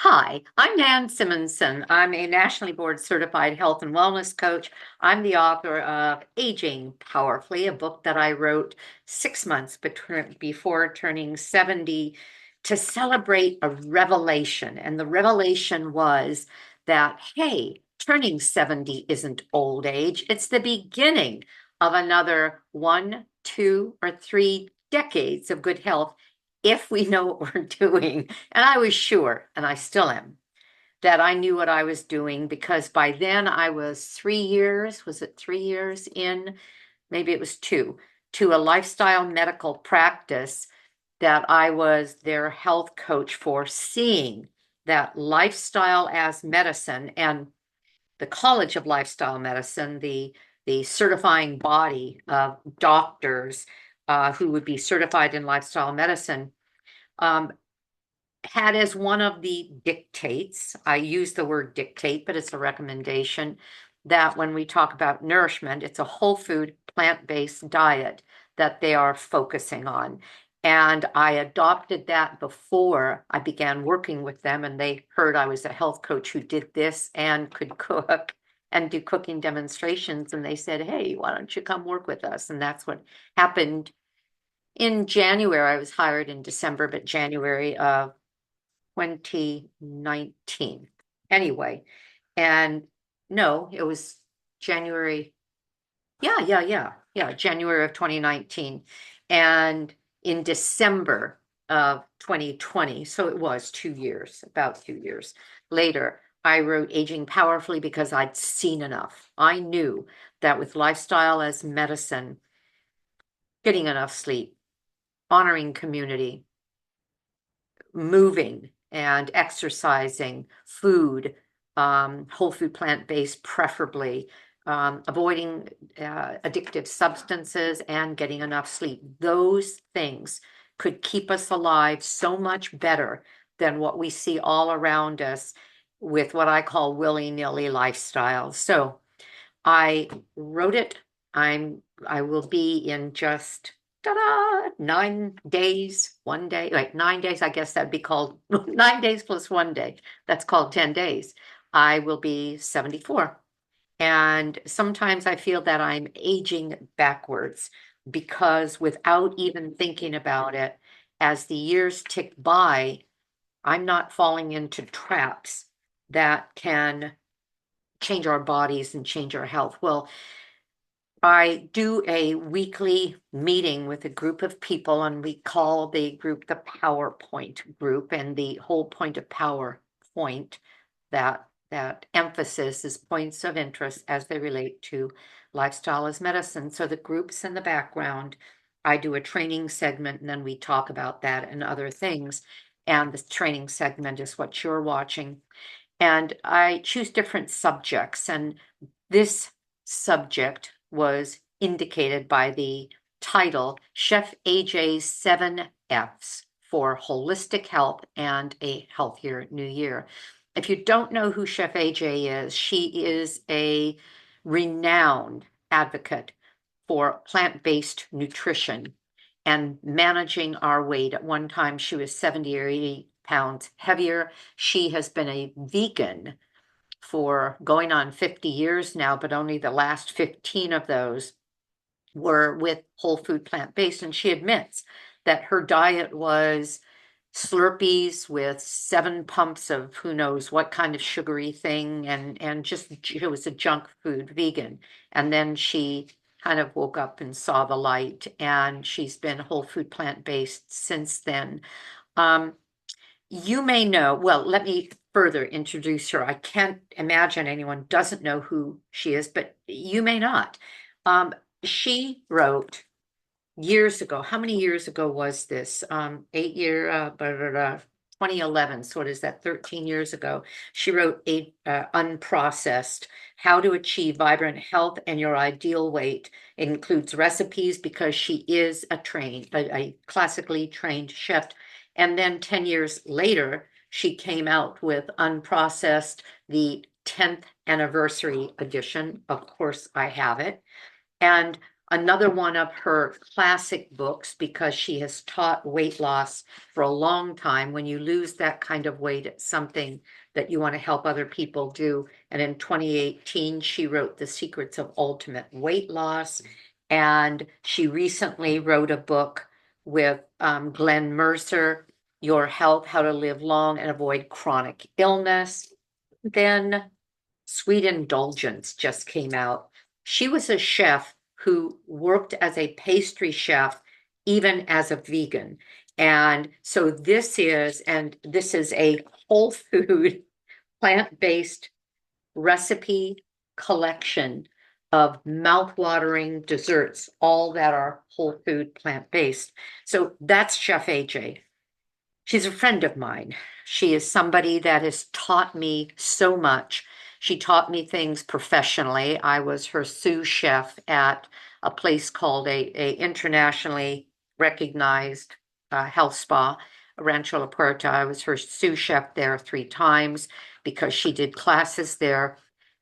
Hi, I'm Nan Simonsen. I'm a nationally board certified health and wellness coach. I'm the author of Aging Powerfully, a book that I wrote 6 months before turning 70 to celebrate a revelation. And the revelation was that, hey, turning 70 isn't old age, it's the beginning of another 1, 2, or 3 decades of good health if we know what we're doing. And I was sure, and I still am, that I knew what I was doing because by then I was 3 years, was it 3 years in? Maybe it was two, to a lifestyle medical practice that I was their health coach for, seeing that lifestyle as medicine and the College of Lifestyle Medicine, the certifying body of doctors who would be certified in lifestyle medicine, um, had as one of the dictates, I use the word dictate, but it's a recommendation, that when we talk about nourishment, it's a whole food, plant-based diet that they are focusing on. And I adopted that before I began working with them, and they heard I was a health coach who did this and could cook and do cooking demonstrations. And they said, hey, why don't you come work with us? And that's what happened in January. I was hired in December, but January of 2019. Anyway, and no, it was January. Yeah, January of 2019. And in December of 2020, so it was 2 years, about 2 years later, I wrote Aging Powerfully because I'd seen enough. I knew that with lifestyle as medicine, getting enough sleep, honoring community, moving and exercising, food, whole food, plant-based, preferably, avoiding addictive substances and getting enough sleep. Those things could keep us alive so much better than what we see all around us with what I call willy-nilly lifestyles. So I wrote it. I will be in just ta-da, 9 days, one day, like 9 days, I guess that'd be called 9 days plus one day. That's called 10 days. I will be 74. And sometimes I feel that I'm aging backwards because without even thinking about it, as the years tick by, I'm not falling into traps that can change our bodies and change our health. Well, I do a weekly meeting with a group of people, and we call the group the PowerPoint group. And the whole point of PowerPoint, that emphasis is points of interest as they relate to lifestyle as medicine. So the group's in the background. I do a training segment, and then we talk about that and other things. And the training segment is what you're watching. And I choose different subjects, and this subject was indicated by the title, Chef AJ's 7 F's for Holistic Health and a Healthier New Year. If you don't know who Chef AJ is, she is a renowned advocate for plant-based nutrition and managing our weight. At one time, she was 70 or 80 pounds heavier. She has been a vegan for going on 50 years now, but only the last 15 of those were with whole food plant-based. And she admits that her diet was Slurpees with 7 pumps of who knows what kind of sugary thing, and just it was a junk food vegan. And then she kind of woke up and saw the light, and she's been whole food plant-based since then. You may know, well, let me further introduce her. I can't imagine anyone doesn't know who she is, but you may not. She wrote years ago. How many years ago was this? 8 year, 2011. So what is that? 13 years ago. She wrote a Unprocessed: How to Achieve Vibrant Health and Your Ideal Weight. It includes recipes because she is a classically trained chef. And then 10 years later, she came out with Unprocessed, the 10th anniversary edition. Of course, I have it. And Another one of her classic books, because she has taught weight loss for a long time. When you lose that kind of weight, it's something that you want to help other people do. And in 2018, she wrote The Secrets of Ultimate Weight Loss. And she recently wrote a book with Glenn Mercer, Your Health, How to Live Long and Avoid Chronic Illness. Then Sweet Indulgence just came out. She was a chef who worked as a pastry chef, even as a vegan. And so this is a whole food, plant-based recipe collection of mouth-watering desserts, all that are whole food, plant-based. So that's Chef AJ. She's a friend of mine. She is somebody that has taught me so much. She taught me things professionally. I was her sous chef at a place called a internationally recognized health spa, Rancho La Puerta. I was her sous chef there 3 times because she did classes there.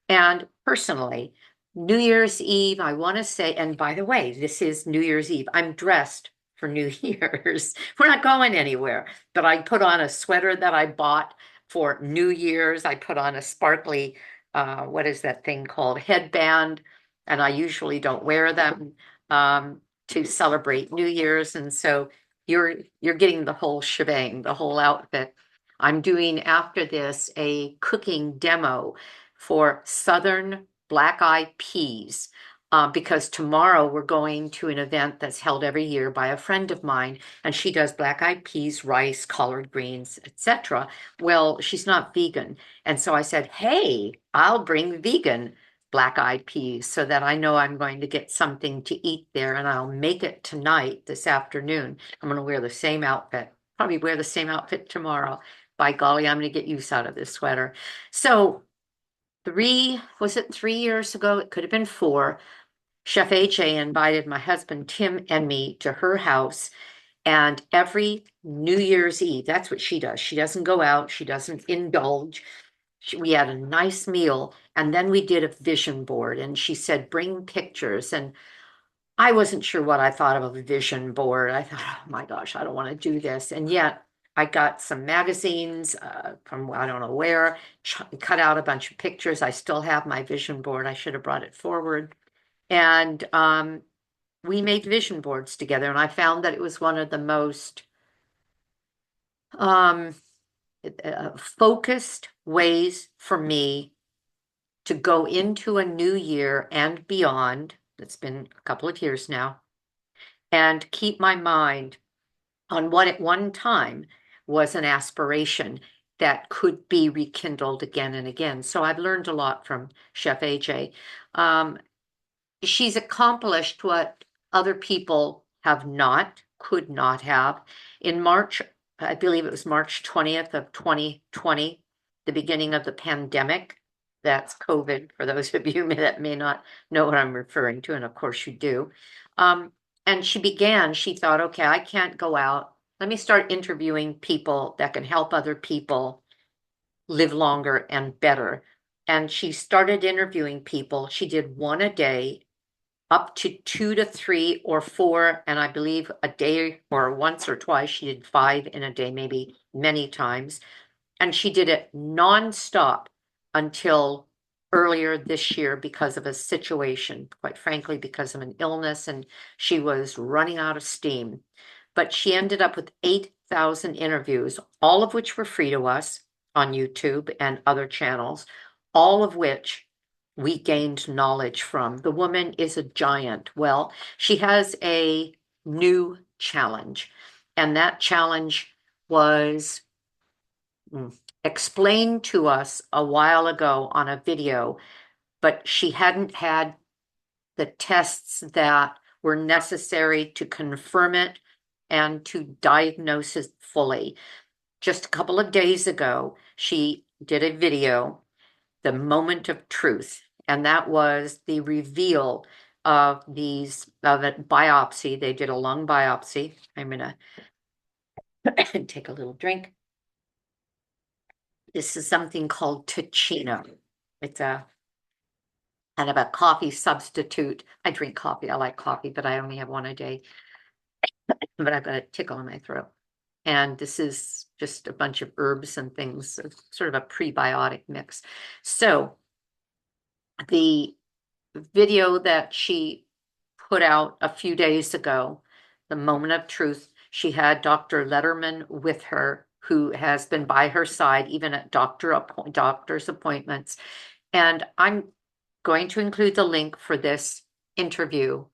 And personally, New Year's Eve, I want to say, and by the way, this is New Year's Eve. I'm dressed for New Year's. We're not going anywhere, but I put on a sweater that I bought for New Year's. I put on a sparkly, what is that thing called? Headband. And I usually don't wear them to celebrate New Year's. And so you're getting the whole shebang, the whole outfit. I'm doing after this a cooking demo for Southern black-eyed peas. Because tomorrow we're going to an event that's held every year by a friend of mine, and she does black-eyed peas, rice, collard greens, etc. Well, she's not vegan. And so I said, hey, I'll bring vegan black-eyed peas so that I know I'm going to get something to eat there, and I'll make it tonight, this afternoon. I'm going to wear the same outfit, probably wear the same outfit tomorrow. By golly, I'm going to get use out of this sweater. So was it 3 years ago? It could have been 4. Chef AJ invited my husband Tim and me to her house, and every New Year's Eve, that's what she does. She doesn't go out, she doesn't indulge. We had a nice meal, and then we did a vision board, and she said, bring pictures. And I wasn't sure what I thought of a vision board. I thought, oh my gosh, I don't want to do this. And yet I got some magazines from I don't know where, cut out a bunch of pictures. I still have my vision board. I should have brought it forward. And we made vision boards together. And I found that it was one of the most um, focused ways for me to go into a new year and beyond. It's been a couple of years now, and keep my mind on what at one time was an aspiration that could be rekindled again and again. So I've learned a lot from Chef AJ. She's accomplished what other people have not, could not have. In March, I believe it was March 20th of 2020, the beginning of the pandemic. That's COVID, for those of you that may not know what I'm referring to, and of course you do. And she thought, okay, I can't go out. Let me start interviewing people that can help other people live longer and better. And she started interviewing people. She did one a day, up to 2 to 3 or 4, and I believe a day or once or twice. She did 5 in a day, maybe many times. And she did it nonstop until earlier this year because of a situation, quite frankly, because of an illness, and she was running out of steam. But she ended up with 8,000 interviews, all of which were free to us on YouTube and other channels, all of which we gained knowledge from. The woman is a giant. Well, she has a new challenge, and that challenge was explained to us a while ago on a video, but she hadn't had the tests that were necessary to confirm it and to diagnose it fully. Just a couple of days ago, she did a video, The Moment of Truth, and that was the reveal of a biopsy. They did a lung biopsy. I'm gonna take a little drink. This is something called Ticino. It's a and have a coffee substitute. I drink coffee. I like coffee, but I only have one a day. But I've got a tickle in my throat. And this is just a bunch of herbs and things, sort of a prebiotic mix. So the video that she put out a few days ago, the moment of truth, she had Dr. Lederman with her, who has been by her side even at doctor's appointments. And I'm going to include the link for this interview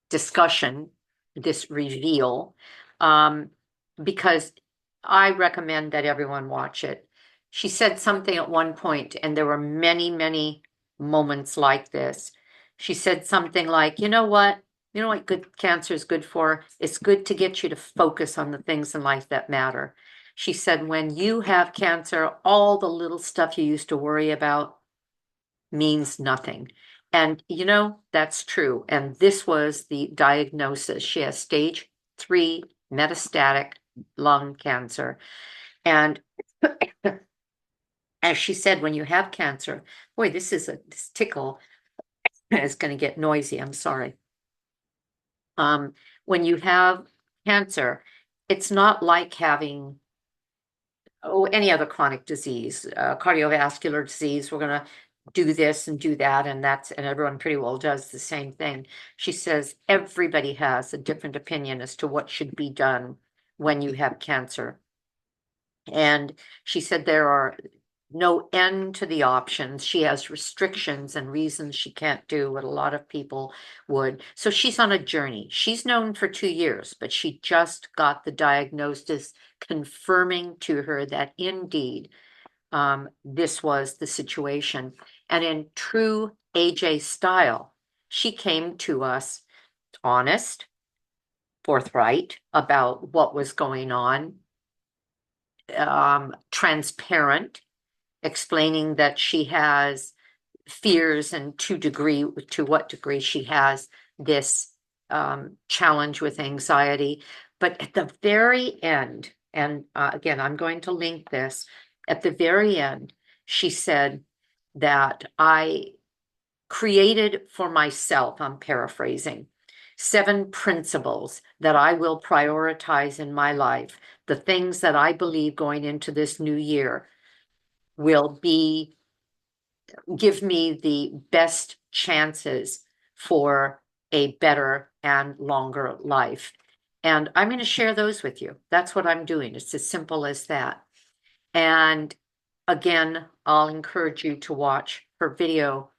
discussion, this reveal, because I recommend that everyone watch it. She said something at one point, and there were many, many moments like this. She said something like, you know what? You know what good cancer is good for? It's good to get you to focus on the things in life that matter. She said, when you have cancer, all the little stuff you used to worry about means nothing. And you know, that's true. And this was the diagnosis. She has stage 3 metastatic lung cancer. And as she said, when you have cancer, boy, this tickle is going to get noisy. I'm sorry. When you have cancer, it's not like having any other chronic disease, cardiovascular disease. We're going to do this and do that, and everyone pretty well does the same thing. She says everybody has a different opinion as to what should be done when you have cancer. And she said there are no end to the options. She has restrictions and reasons she can't do what a lot of people would. So she's on a journey. She's known for 2 years, but she just got the diagnosis confirming to her that indeed this was the situation. And in true AJ style, she came to us honest, forthright about what was going on, transparent, explaining that she has fears and to what degree she has this challenge with anxiety. But at the very end, and again, I'm going to link this, at the very end, she said that I created for myself, I'm paraphrasing, 7 principles that I will prioritize in my life, the things that I believe going into this new year will give me the best chances for a better and longer life. And I'm going to share those with you. That's what I'm doing. It's as simple as that. And again, I'll encourage you to watch her video.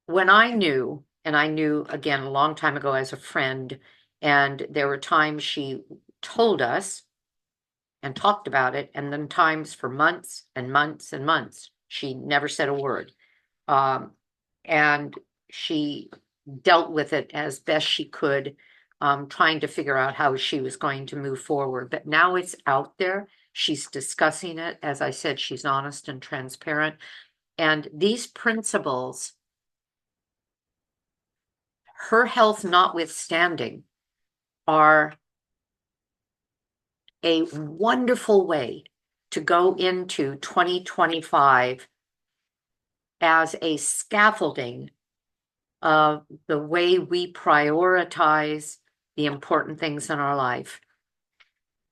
When I knew, and I knew again a long time ago as a friend, and there were times she told us and talked about it, and then times for months and months and months, she never said a word. And she dealt with it as best she could, trying to figure out how she was going to move forward. But now it's out there. She's discussing it. As I said, she's honest and transparent. And these principles, her health notwithstanding, are a wonderful way to go into 2025 as a scaffolding of the way we prioritize the important things in our life.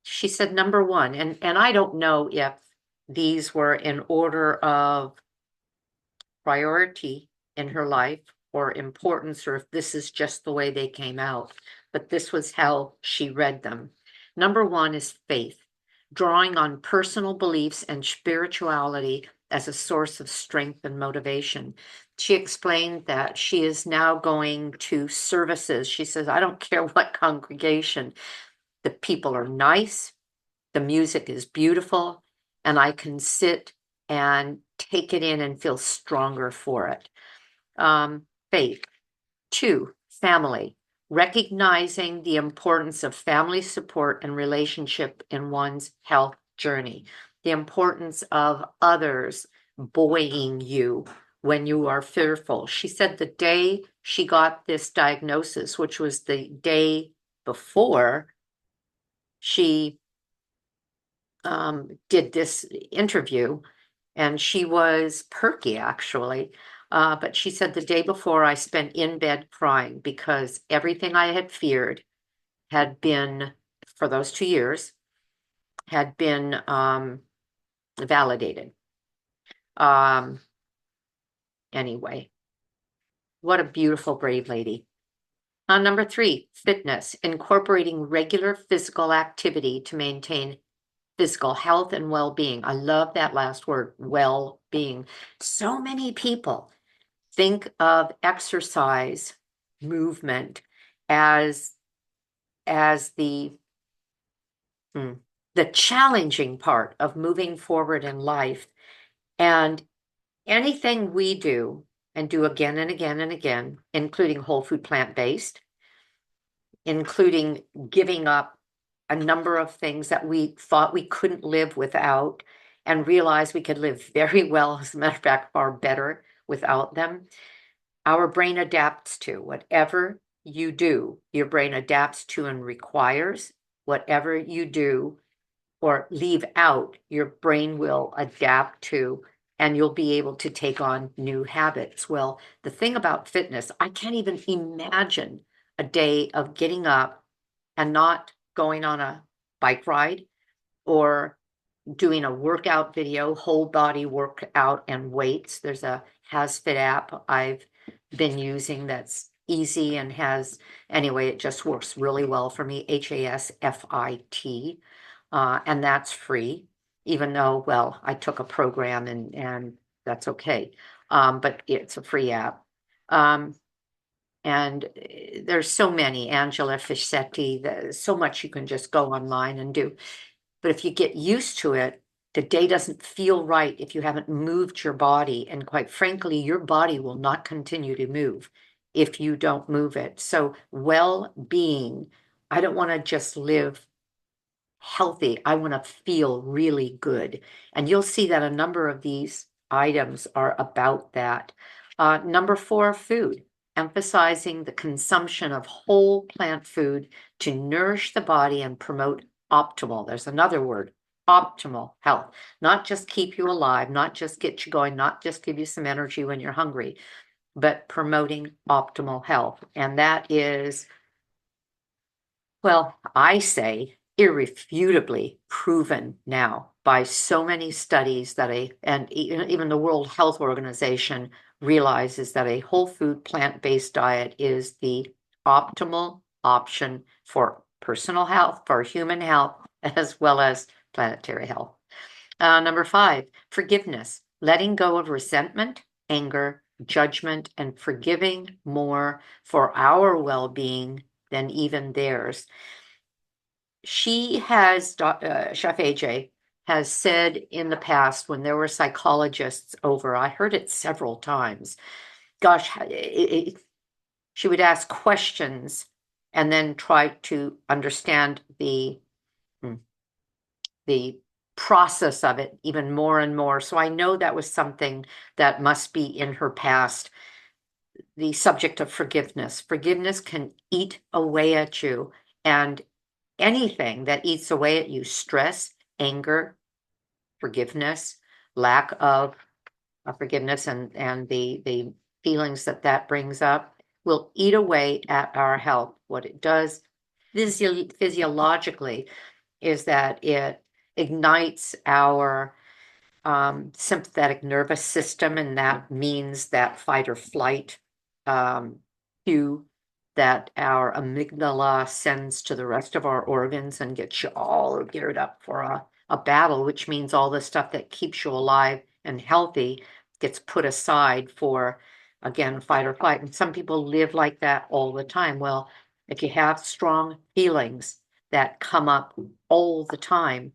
She said, number one, and I don't know if these were in order of priority in her life or importance, or if this is just the way they came out, but this was how she read them. Number one is faith, drawing on personal beliefs and spirituality as a source of strength and motivation. She explained that she is now going to services. She says, I don't care what congregation. The people are nice, the music is beautiful, and I can sit and take it in and feel stronger for it. Faith. 2, family. Recognizing the importance of family support and relationship in one's health journey. The importance of others buoying you when you are fearful. She said the day she got this diagnosis, which was the day before she did this interview, And she was perky, actually. But she said the day before I spent in bed crying because everything I had feared had been, for those 2 years, had been validated. Um, anyway, what a beautiful, brave lady. Number 3, fitness, incorporating regular physical activity to maintain physical health and well-being. I love that last word, well-being. So many people think of exercise, movement as as hmm, the challenging part of moving forward in life. And anything we do and do again and again and again, including whole food plant-based, including giving up a number of things that we thought we couldn't live without and realized we could live very well, as a matter of fact, far better without them. Our brain adapts to whatever you do, your brain adapts to and requires whatever you do or leave out, your brain will adapt to, and you'll be able to take on new habits. Well, the thing about fitness, I can't even imagine a day of getting up and not going on a bike ride or doing a workout video, whole body workout and weights. There's a HasFit app I've been using that's easy and has, anyway, it just works really well for me, HASFIT, and that's free, even though, well, I took a program and that's okay, but it's a free app. And there's so many, Angela Fischetti, there's so much you can just go online and do. But if you get used to it, the day doesn't feel right if you haven't moved your body. And quite frankly, your body will not continue to move if you don't move it. So well-being, I don't want to just live healthy. I want to feel really good. And you'll see that a number of these items are about that. Number 4, food, emphasizing the consumption of whole plant food to nourish the body and promote optimal, there's another word, optimal health, not just keep you alive, not just get you going, not just give you some energy when you're hungry, but promoting optimal health. And that is, well, I say irrefutably proven now by so many studies that and even the World Health Organization realizes that a whole food plant-based diet is the optimal option for personal health, for human health, as well as planetary health. Number 5, forgiveness, letting go of resentment, anger, judgment, and forgiving more for our well-being than even theirs. She has, Chef AJ has said in the past when there were psychologists over, I heard it several times, gosh, she would ask questions and then try to understand hmm, the process of it even more and more. So I know that was something that must be in her past. The subject of forgiveness. Forgiveness can eat away at you, and anything that eats away at you, stress, anger, forgiveness, lack of forgiveness, and the feelings that that brings up will eat away at our health. What it does physiologically is that it ignites our sympathetic nervous system, and that means that fight or flight cue that our amygdala sends to the rest of our organs and gets you all geared up for a battle, which means all the stuff that keeps you alive and healthy gets put aside for, again, fight or flight. And some people live like that all the time. Well, if you have strong feelings that come up all the time,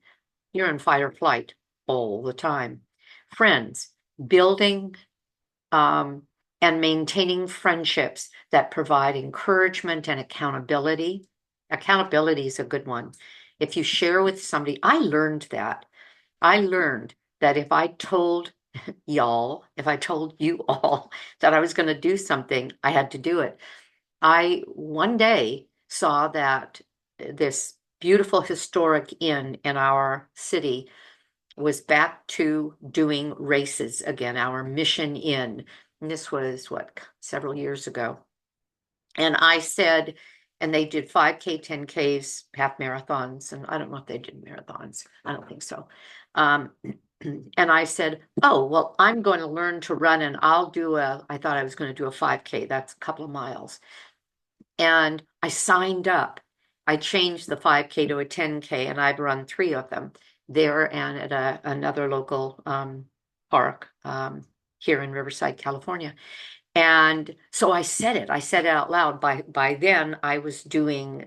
you're in fight or flight all the time. Friends, building and maintaining friendships that provide encouragement and accountability. Accountability is a good one. If you share with somebody, I learned that. I learned that if I told y'all, if I told you all that I was going to do something, I had to do it. I one day saw that this beautiful historic inn in our city was back to doing races again, our mission in, and this was what, several years ago. And I said, and they did 5K, 10Ks, half marathons, and I don't know if they did marathons. I don't think so. And I said, oh, well, I'm going to learn to run and I thought I was going to do a 5K. That's a couple of miles. And I signed up. I changed the 5K to a 10K, and I've run 3 of them there and at another local park here in Riverside, California. And so I said it out loud. By then, I was doing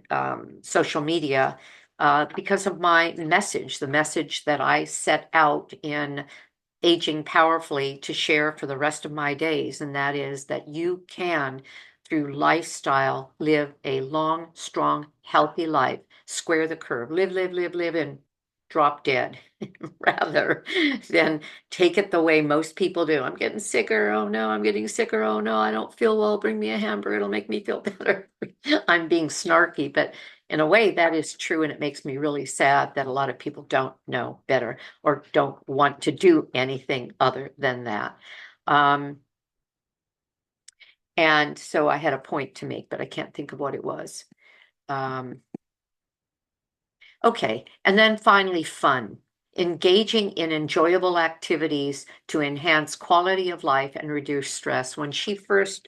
social media because of my message, the message that I set out in Aging Powerfully to share for the rest of my days. And that is that you can, through lifestyle, live a long, strong, healthy life, square the curve, live, and drop dead rather than take it the way most people do. I'm getting sicker. Oh no, I'm getting sicker. Oh no, I don't feel well. Bring me a hamburger. It'll make me feel better. I'm being snarky, but in a way that is true. And it makes me really sad that a lot of people don't know better or don't want to do anything other than that. And so I had a point to make, but I can't think of what it was. Okay, and then finally, fun. Engaging in enjoyable activities to enhance quality of life and reduce stress. When she first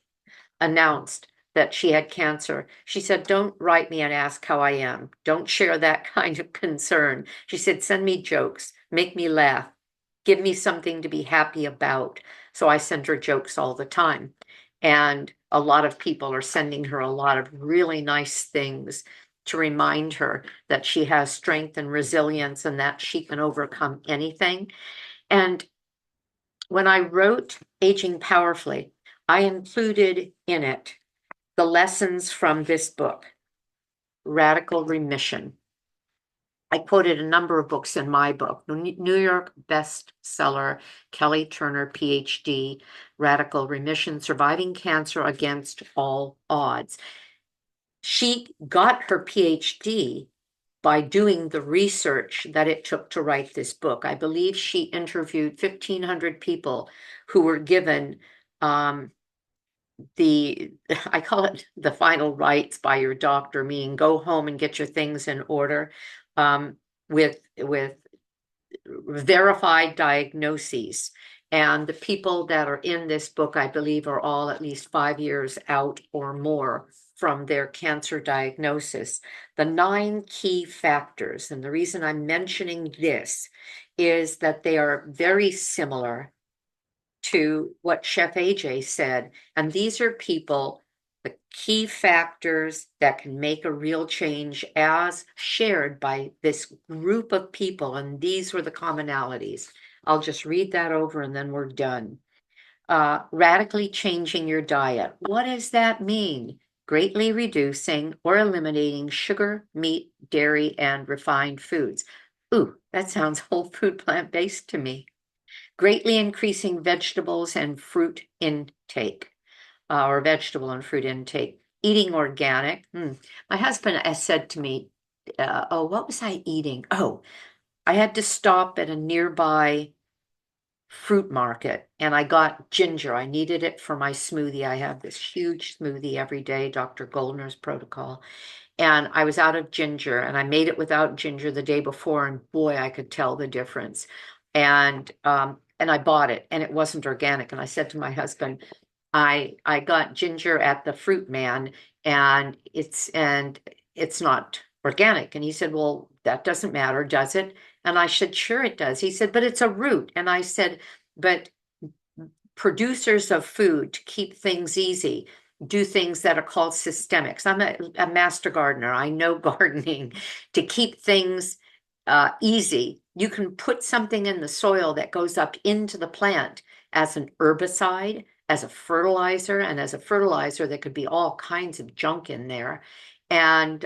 announced that she had cancer, she said, don't write me and ask how I am. Don't share that kind of concern. She said, send me jokes, make me laugh, give me something to be happy about. So I send her jokes all the time. And a lot of people are sending her a lot of really nice things to remind her that she has strength and resilience and that she can overcome anything. And when I wrote Aging Powerfully, I included in it the lessons from this book, Radical Remission. I quoted a number of books in my book, New York bestseller, Kelly Turner, PhD, Radical Remission, Surviving Cancer Against All Odds. She got her PhD by doing the research that it took to write this book. I believe she interviewed 1,500 people who were given I call it the final rites by your doctor, meaning go home and get your things in order with verified diagnoses. And the people that are in this book, I believe, are all at least 5 years out or more from their cancer diagnosis. The 9 key factors, and the reason I'm mentioning this is that they are very similar to what Chef AJ said. And these are people, the key factors that can make a real change as shared by this group of people. And these were the commonalities. I'll just read that over and then we're done. Radically changing your diet. What does that mean? Greatly reducing or eliminating sugar, meat, dairy, and refined foods. Ooh, that sounds whole food plant-based to me. Greatly increasing vegetables and fruit intake, or vegetable and fruit intake. Eating organic. My husband has said to me, oh, what was I eating? Oh, I had to stop at a nearby fruit market and I got ginger. I needed it for my smoothie. I have this huge smoothie every day, Dr. Goldner's protocol. And I was out of ginger and I made it without ginger the day before. And boy, I could tell the difference. And I bought it and it wasn't organic. And I said to my husband, I got ginger at the fruit man and it's not organic. And he said, well, that doesn't matter, does it? And I said, sure it does. He said, but it's a root. And I said, but producers of food, to keep things easy, do things that are called systemics. I'm a master gardener. I know gardening. To keep things easy, you can put something in the soil that goes up into the plant as an herbicide, as a fertilizer, and as a fertilizer, there could be all kinds of junk in there. And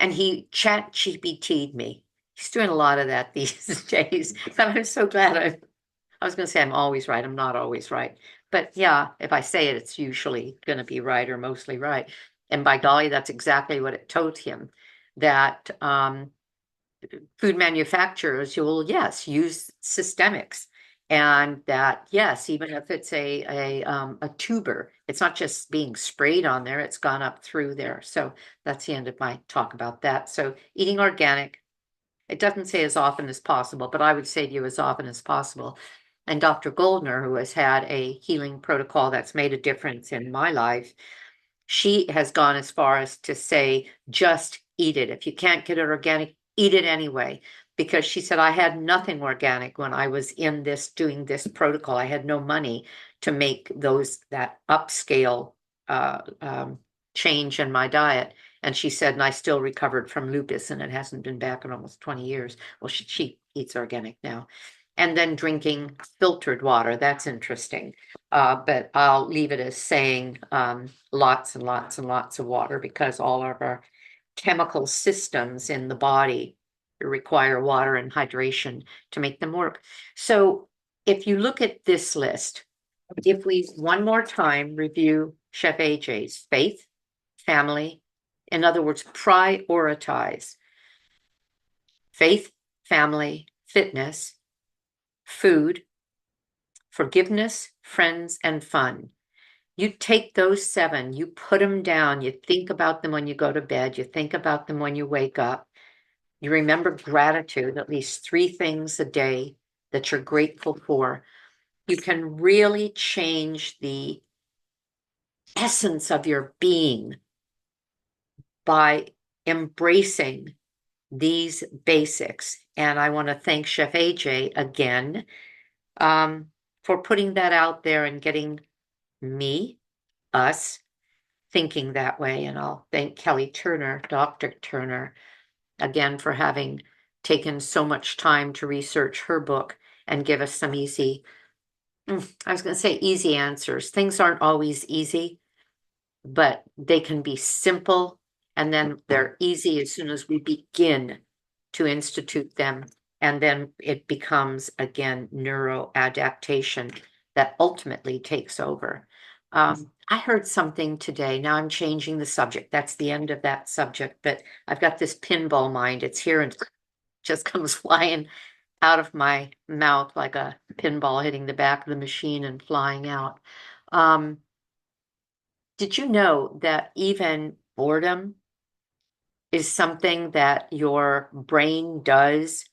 he chat GPT'd me. He's doing a lot of that these days. But I'm so glad I was going to say I'm always right. I'm not always right. But yeah, if I say it, it's usually going to be right or mostly right. And by golly, that's exactly what it told him, that food manufacturers, you'll, yes, use systemics. And that, yes, even if it's a tuber, it's not just being sprayed on there, it's gone up through there. So that's the end of my talk about that. So eating organic, it doesn't say as often as possible, but I would say to you as often as possible. And Dr. Goldner, who has had a healing protocol that's made a difference in my life, she has gone as far as to say, just eat it. If you can't get it organic, eat it anyway. Because she said, I had nothing organic when I was in this, doing this protocol. I had no money to make that upscale change in my diet. And she said, and I still recovered from lupus, and it hasn't been back in almost 20 years. Well, she eats organic now. And then drinking filtered water. That's interesting. But I'll leave it as saying lots and lots and lots of water, because all of our chemical systems in the body require water and hydration to make them work. So if you look at this list, if we one more time review Chef AJ's faith, family, in other words, prioritize faith, family, fitness, food, forgiveness, friends, and fun. You take those 7, you put them down, you think about them when you go to bed, you think about them when you wake up. You remember gratitude, at least 3 things a day that you're grateful for. You can really change the essence of your being by embracing these basics. And I want to thank Chef AJ again for putting that out there and getting me, us, thinking that way. And I'll thank Kelly Turner, Dr. Turner, again for having taken so much time to research her book and give us some easy, I was going to say easy answers. Things aren't always easy, but they can be simple, and then they're easy as soon as we begin to institute them. And then it becomes, again, neuroadaptation that ultimately takes over. I heard something today. Now I'm changing the subject. That's the end of that subject, but I've got this pinball mind. It's here and just comes flying out of my mouth like a pinball hitting the back of the machine and flying out. Did you know that even boredom is something that your brain does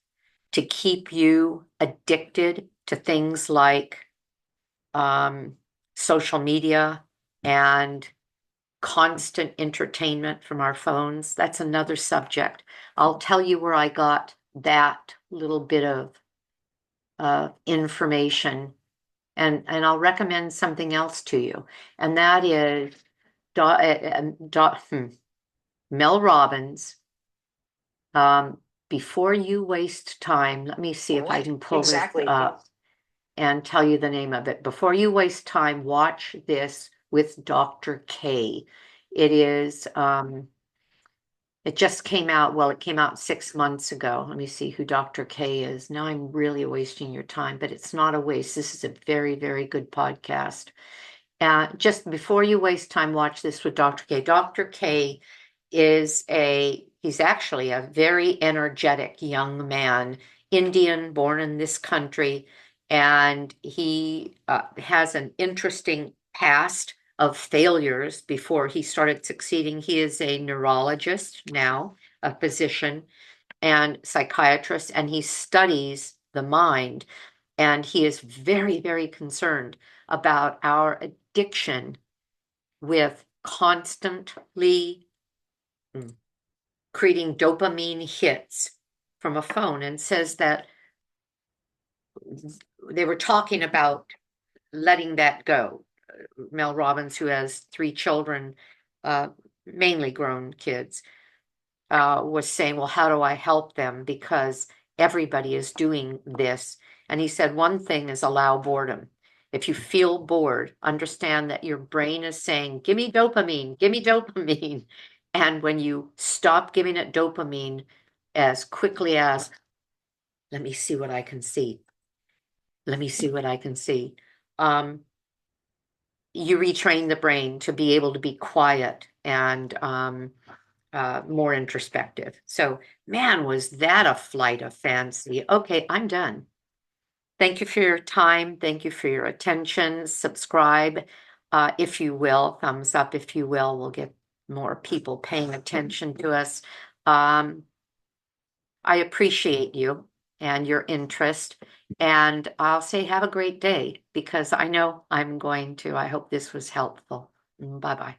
to keep you addicted to things like social media and constant entertainment from our phones? That's another subject. I'll tell you where I got that little bit of information, and I'll recommend something else to you, and that is Mel Robbins. Before you waste time, let me see if I can pull this up and tell you the name of it. Before you waste time, watch this with Dr. K. It is, it just came out, well, it came out 6 months ago. Let me see who Dr. K is. Now I'm really wasting your time, but it's not a waste. This is a very, very good podcast. Just before you waste time, watch this with Dr. K. Dr. K he's actually a very energetic young man, Indian, born in this country, and he has an interesting past of failures before he started succeeding. He is a neurologist now, a physician and psychiatrist, and he studies the mind. And he is very, very concerned about our addiction with constantly creating dopamine hits from a phone, and says that they were talking about letting that go. Mel Robbins, who has 3 children, mainly grown kids, was saying, well, how do I help them? Because everybody is doing this. And he said, one thing is allow boredom. If you feel bored, understand that your brain is saying, give me dopamine, give me dopamine. And when you stop giving it dopamine as quickly as, let me see what I can see. Let me see what I can see. You retrain the brain to be able to be quiet and more introspective. So, man, was that a flight of fancy. Okay, I'm done. Thank you for your time. Thank you for your attention. Subscribe, if you will. Thumbs up, if you will. We'll get more people paying attention to us. I appreciate you and your interest. And I'll say have a great day because I know I'm going to. I hope this was helpful. Bye-bye.